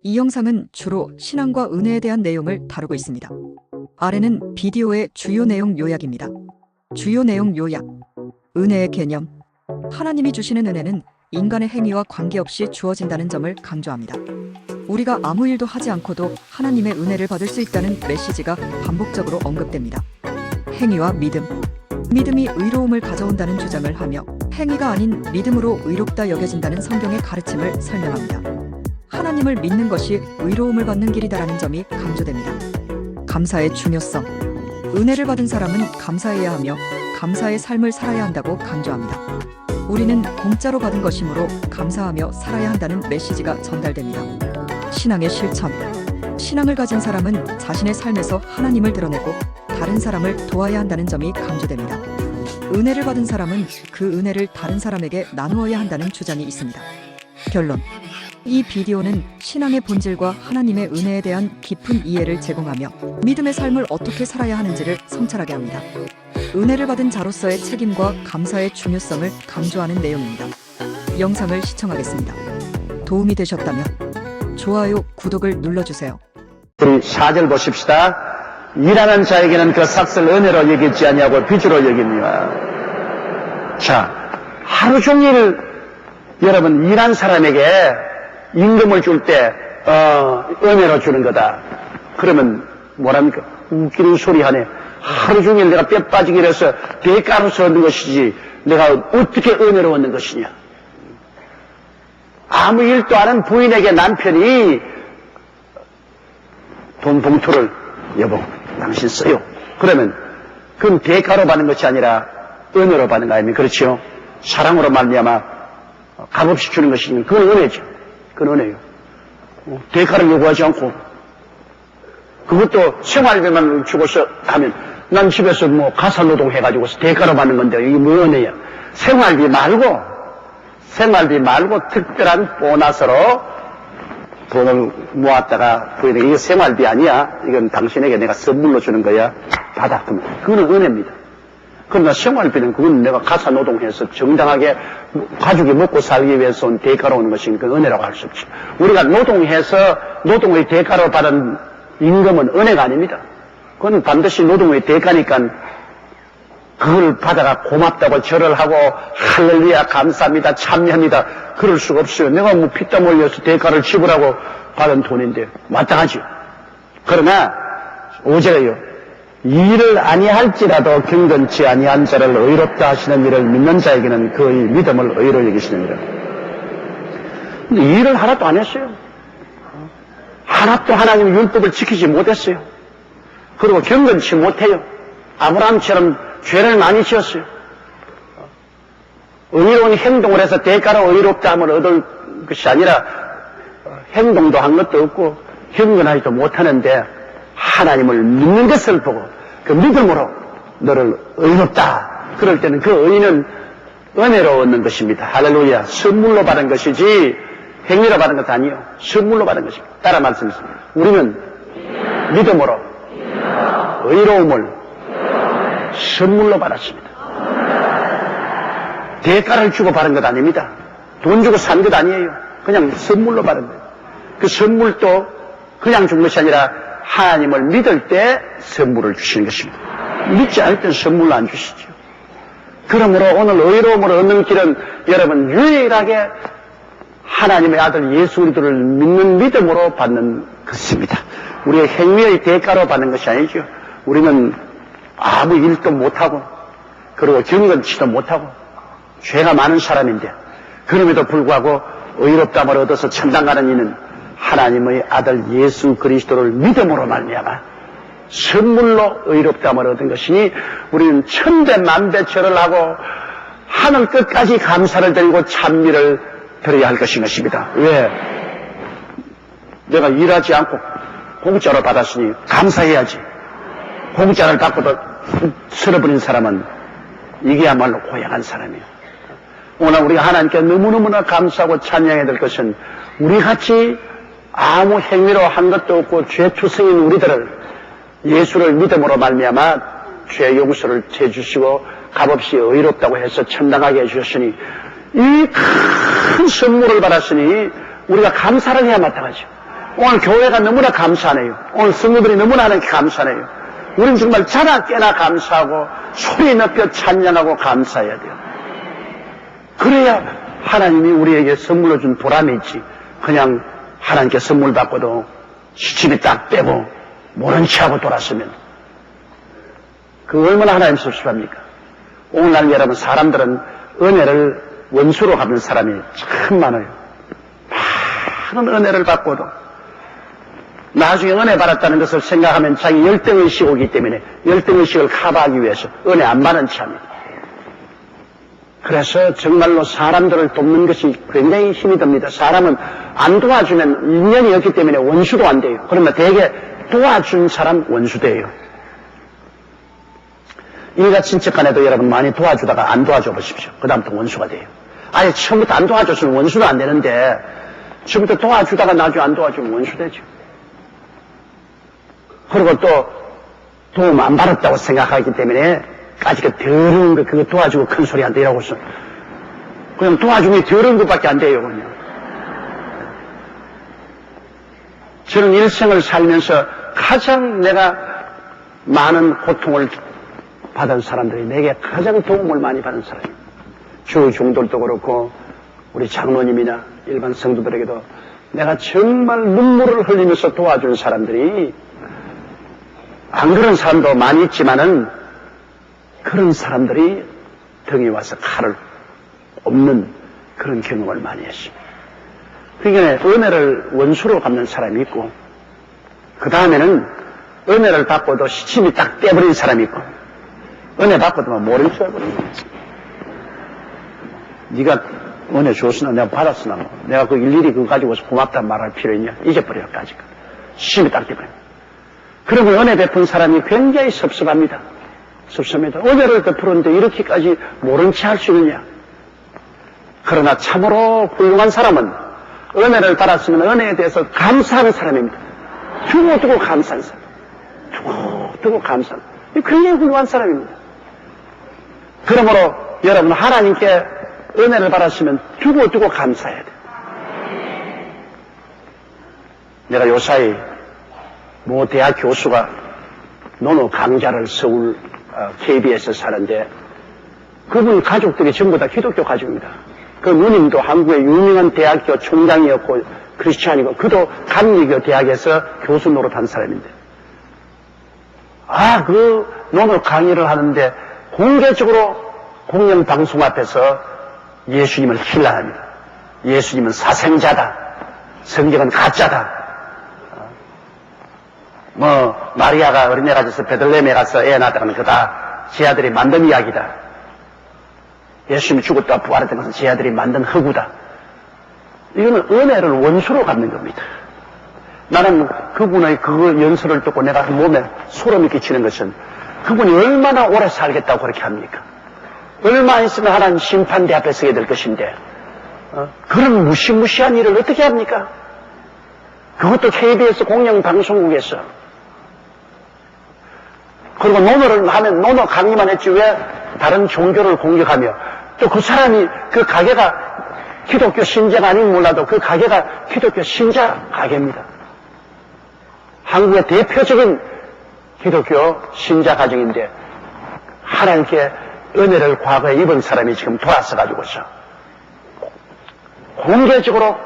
이 영상은 주로 신앙과 은혜에 대한 내용을 다루고 있습니다. 아래는 비디오의 주요 내용 요약입니다. 주요 내용 요약. 은혜의 개념. 하나님이 주시는 은혜는 인간의 행위와 관계없이 주어진다는 점을 강조합니다. 우리가 아무 일도 하지 않고도 하나님의 은혜를 받을 수 있다는 메시지가 반복적으로 언급됩니다. 행위와 믿음. 믿음이 의로움을 가져온다는 주장을 하며 행위가 아닌 믿음으로 의롭다 여겨진다는 성경의 가르침을 설명합니다. 하나님을 믿는 것이 의로움을 받는 길이다라는 점이 강조됩니다. 감사의 중요성. 은혜를 받은 사람은 감사해야 하며 감사의 삶을 살아야 한다고 강조합니다. 우리는 공짜로 받은 것이므로 감사하며 살아야 한다는 메시지가 전달됩니다. 신앙의 실천. 신앙을 가진 사람은 자신의 삶에서 하나님을 드러내고 다른 사람을 도와야 한다는 점이 강조됩니다. 은혜를 받은 사람은 그 은혜를 다른 사람에게 나누어야 한다는 주장이 있습니다. 결론. 이 비디오는 신앙의 본질과 하나님의 은혜에 대한 깊은 이해를 제공하며 믿음의 삶을 어떻게 살아야 하는지를 성찰하게 합니다. 은혜를 받은 자로서의 책임과 감사의 중요성을 강조하는 내용입니다. 영상을 시청하겠습니다. 도움이 되셨다면 좋아요, 구독을 눌러주세요. 우리 4절 보십시다. 일하는 자에게는 그 삭슬 은혜로 여기지 아니하고 빚으로 여깁니다. 자, 하루 종일 여러분 일한 사람에게 임금을 줄 때 은혜로 주는 거다. 그러면 뭐랍니까? 웃기는 소리 하네. 하루 종일 내가 뼈 빠지게 해서 대가로서 얻는 것이지 내가 어떻게 은혜로 얻는 것이냐. 아무 일도 안 하는 부인에게 남편이 돈 봉투를 여보 당신 써요. 그러면 그건 대가로 받는 것이 아니라 은혜로 받는 거 아닙니까? 그렇죠? 사랑으로 말미암아 값없이 주는 것이니 그건 은혜죠. 그건 은혜요. 대가를 요구하지 않고 그것도 생활비만 주고서 하면 난 집에서 뭐 가사노동 해가지고 대가로 받는 건데 이게 뭐 은혜야. 생활비 말고 특별한 보너스로 돈을 모았다가 부인에게 이거 생활비 아니야. 이건 당신에게 내가 선물로 주는 거야. 받아. 그러면 그거는 은혜입니다. 그러나 생활비는 그건 내가 가사노동해서 정당하게 가족이 먹고 살기 위해서 온 대가로 오는 것이니까 은혜라고 할 수 없죠. 우리가 노동해서 노동의 대가로 받은 임금은 은혜가 아닙니다. 그건 반드시 노동의 대가니까 그걸 받아가 고맙다고 절을 하고 할렐루야 감사합니다 참여합니다 그럴 수가 없어요. 내가 뭐 피땀 흘려서 대가를 지불하고 받은 돈인데 마땅하죠. 그러나 5절에요. 일을 아니할지라도 경건치 아니한 자를 의롭다 하시는 일을 믿는 자에게는 그의 믿음을 의로 여기시느니라. 근데 일을 하나도 안 했어요. 하나도 하나님의 율법을 지키지 못했어요. 그리고 경건치 못해요. 아브라함처럼 죄를 많이 지었어요. 의로운 행동을 해서 대가로 의롭다함을 얻을 것이 아니라 행동도 한 것도 없고 경건하지도 못하는데 하나님을 믿는 것을 보고 그 믿음으로 너를 의롭다. 그럴 때는 그 의는 은혜로 얻는 것입니다. 할렐루야. 선물로 받은 것이지 행위로 받은 것도 아니에요. 선물로 받은 것입니다. 따라 말씀하십니다. 우리는 믿음으로 의로움을 선물로 받았습니다. 대가를 주고 받은 것 아닙니다. 돈 주고 산 것 아니에요. 그냥 선물로 받은 거예요. 그 선물도 그냥 준 것이 아니라 하나님을 믿을 때 선물을 주시는 것입니다. 믿지 않을 때는 선물을 안 주시죠. 그러므로 오늘 의로움을 얻는 길은 여러분 유일하게 하나님의 아들 예수 그리스도를 믿는 믿음으로 받는 것입니다. 우리의 행위의 대가로 받는 것이 아니죠. 우리는 아무 일도 못하고 그리고 경건치도 못하고 죄가 많은 사람인데 그럼에도 불구하고 의롭다함을 얻어서 천당 가는 이는 하나님의 아들 예수 그리스도를 믿음으로 말미암아 선물로 의롭다함을 얻은 것이니 우리는 천배 만배 절을 하고 하늘 끝까지 감사를 드리고 찬미를 드려야 할 것입니다. 왜? 내가 일하지 않고 공짜로 받았으니 감사해야지. 공짜를 받고도 쓸어버린 사람은 이게야말로 고약한 사람이에요. 오늘 우리가 하나님께 너무너무나 감사하고 찬양해야 될 것은 우리같이 아무 행위로 한 것도 없고 죄투성인 우리들을 예수를 믿음으로 말미암아 죄 용서를 해주시고 값없이 의롭다고 해서 천당하게 해주셨으니 이 큰 선물을 받았으니 우리가 감사를 해야 마땅하죠. 오늘 교회가 너무나 감사하네요. 오늘 성도들이 너무나 하나님께 감사하네요. 우리는 정말 자나 깨나 감사하고 소리 높여 찬양하고 감사해야 돼요. 그래야 하나님이 우리에게 선물로 준 보람이 있지. 그냥 하나님께 선물 받고도 시침이 딱 빼고 모른 체하고 돌았으면 그 얼마나 하나님 섭섭합니까? 오늘날 여러분 사람들은 은혜를 원수로 갚는 사람이 참 많아요. 많은 은혜를 받고도 나중에 은혜 받았다는 것을 생각하면 자기 열등의식이 오기 때문에 열등의식을 커버하기 위해서 은혜 안 받는 체합니다. 그래서 정말로 사람들을 돕는 것이 굉장히 힘이 듭니다. 사람은 안 도와주면 인연이 없기 때문에 원수도 안 돼요. 그러면 대개 도와준 사람 원수 돼요. 일가 친척 간에도 여러분 많이 도와주다가 안 도와줘 보십시오. 그 다음부터 원수가 돼요. 아예 처음부터 안 도와줬으면 원수도 안 되는데 처음부터 도와주다가 나중에 안 도와주면 원수 되죠. 그리고 또 도움 안 받았다고 생각하기 때문에 아직 더러운 거 그거 도와주고 큰 소리 안 되라고서 그냥 도와주면 더러운 것밖에 안 돼요. 그냥. 저는 일생을 살면서 가장 내가 많은 고통을 받은 사람들이 내게 가장 도움을 많이 받은 사람이에요. 주 중들도 그렇고 우리 장로님이나 일반 성도들에게도 내가 정말 눈물을 흘리면서 도와준 사람들이 안 그런 사람도 많이 있지만은 그런 사람들이 등에 와서 칼을 엎는 그런 경험을 많이 했습니다. 그러니까 은혜를 원수로 갚는 사람이 있고 그 다음에는 은혜를 받고도 시침이 딱 떼버린 사람이 있고 은혜 받고도 모른 척 해버린 거야. 네가 은혜 줬으나 내가 받았으나 뭐. 내가 그 일일이 그거 가지고서 고맙다 말할 필요 있냐. 잊어버려까지 시침이 딱 떼버린 거야. 그러면 은혜 베푼 사람이 굉장히 섭섭합니다. 섭섭합니다. 은혜를 베푸는데 이렇게까지 모른 채 할 수 있느냐. 그러나 참으로 훌륭한 사람은 은혜를 받았으면 은혜에 대해서 감사하는 사람입니다. 두고 감사하는 사람. 두고 감사하는 사람. 굉장히 훌륭한 사람입니다. 그러므로 여러분 하나님께 은혜를 받았으면 두고 감사해야 돼요. 내가 요사이 모 대학 교수가 논어 강좌를 서울 KBS에 사는데 그분 가족들이 전부 다 기독교 가족입니다. 그 누님도 한국의 유명한 대학교 총장이었고 크리스찬이고 그도 감리교 대학에서 교수 노릇한 사람인데 그 논어 강의를 하는데 공개적으로 공영방송 앞에서 예수님을 힐난합니다. 예수님은 사생자다. 성경은 가짜다. 마리아가 어린애가 돼서 베들레헴에 가서 애 낳았다는 거 다 제 아들이 만든 이야기다. 예수님이 죽었다 부활했던 것은 제 아들이 만든 허구다. 이거는 은혜를 원수로 갚는 겁니다. 나는 그분의 그 연설을 듣고 내가 몸에 소름이 끼치는 것은 그분이 얼마나 오래 살겠다고 그렇게 합니까? 얼마 있으면 하나님 심판대 앞에 서게 될 것인데 그런 무시무시한 일을 어떻게 합니까? 그것도 KBS 공영방송국에서. 그리고 논어를 하면 논어 강의만 했지 왜 다른 종교를 공격하며 또 그 사람이 그 가게가 기독교 신자가 아니면 몰라도 그 가게가 기독교 신자 가게입니다. 한국의 대표적인 기독교 신자 가정인데 하나님께 은혜를 과거에 입은 사람이 지금 돌아서 가지고서 공개적으로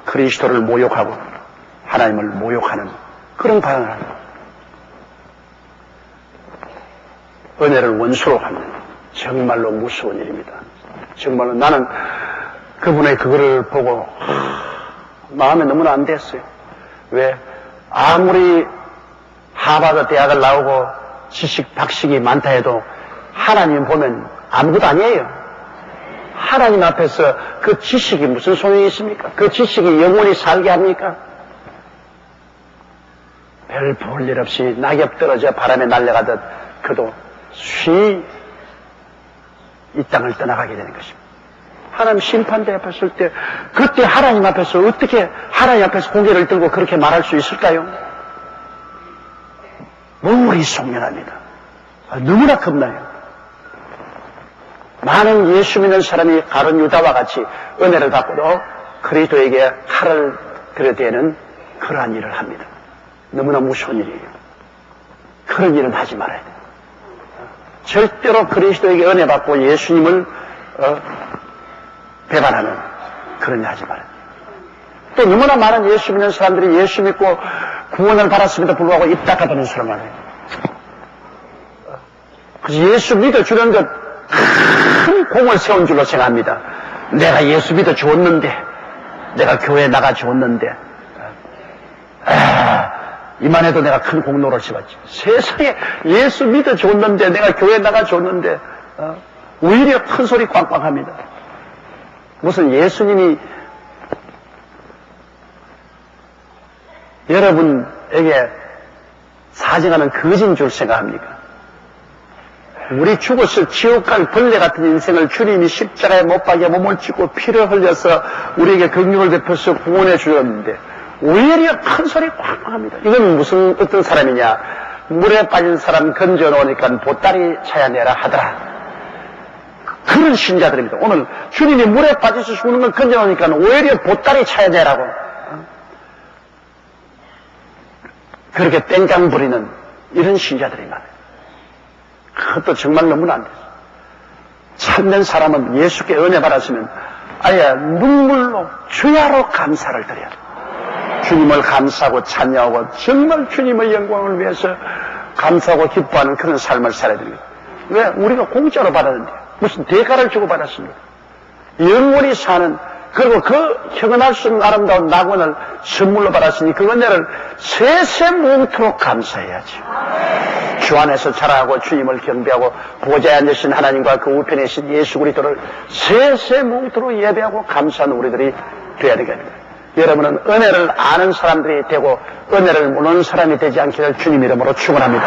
그리스도를 모욕하고 하나님을 모욕하는 그런 발언을 합니다. 은혜를 원수로 갚는 정말로 무서운 일입니다. 정말로 나는 그분의 그거를 보고 마음에 너무나 안 됐어요. 왜? 아무리 하버드 대학을 나오고 지식 박식이 많다 해도 하나님 보면 아무것도 아니에요. 하나님 앞에서 그 지식이 무슨 소용이 있습니까? 그 지식이 영원히 살게 합니까? 별 볼 일 없이 낙엽 떨어져 바람에 날려가듯 그도 쉬이 이 땅을 떠나가게 되는 것입니다. 하나님 심판대 앞에 설 때 그때 하나님 앞에서 어떻게 하나님 앞에서 고개를 들고 그렇게 말할 수 있을까요? 머리속면합니다. 너무나 겁나요. 많은 예수 믿는 사람이 가룟 유다와 같이 은혜를 받고도 그리스도에게 칼을 들여대는 그러한 일을 합니다. 너무나 무서운 일이에요. 그런 일은 하지 말아야 돼요. 절대로 그리스도에게 은혜 받고 예수님을 배반하는 그런 일 하지 말아야 돼요. 또 너무나 많은 예수 믿는 사람들이 예수 믿고 구원을 받았음에도 불구하고 입 닦아버리는 사람 많아요. 그래서 예수 믿어주는 것 큰 공을 세운 줄로 생각합니다. 내가 예수 믿어주었는데, 내가 교회에 나가주었는데, 이만해도 내가 큰 공로를 세웠지. 세상에 예수 믿어줬는데, 내가 교회에 나가줬는데, 오히려 큰 소리 꽝꽝합니다. 무슨 예수님이 여러분에게 사정하는 거진 줄 생각합니까? 우리 죽었을 지옥 갈 벌레 같은 인생을 주님이 십자가에 못 박여 몸을 찢고 피를 흘려서 우리에게 긍휼을 베풀어서 구원해 주셨는데 오히려 큰 소리 꽉 합니다. 이건 무슨 어떤 사람이냐? 물에 빠진 사람 건져 놓으니까 보따리 차야내라 하더라. 그런 신자들입니다. 오늘 주님이 물에 빠져서 죽는 걸 건져 놓으니까 오히려 보따리 차야내라고 그렇게 땡깡 부리는 이런 신자들이 많아요. 그것도 정말 너무나 안 돼요. 참된 사람은 예수께 은혜 받았으면 아예 눈물로 주야로 감사를 드려야 돼요. 주님을 감사하고 찬양하고 정말 주님의 영광을 위해서 감사하고 기뻐하는 그런 삶을 살아야 됩니다. 왜? 우리가 공짜로 받았는데 무슨 대가를 주고 받았습니까? 영원히 사는 그리고 그 형언할 수 없는 아름다운 낙원을 선물로 받았으니 그 은혜를 세세 몽토록 감사해야지. 주 안에서 자라고 주님을 경배하고 보좌에 앉으신 하나님과 그 우편에 계신 예수 그리스도를 세세 몽토록 예배하고 감사하는 우리들이 되어야 되겠습니다. 여러분은 은혜를 아는 사람들이 되고 은혜를 모르는 사람이 되지 않기를 주님 이름으로 축원합니다.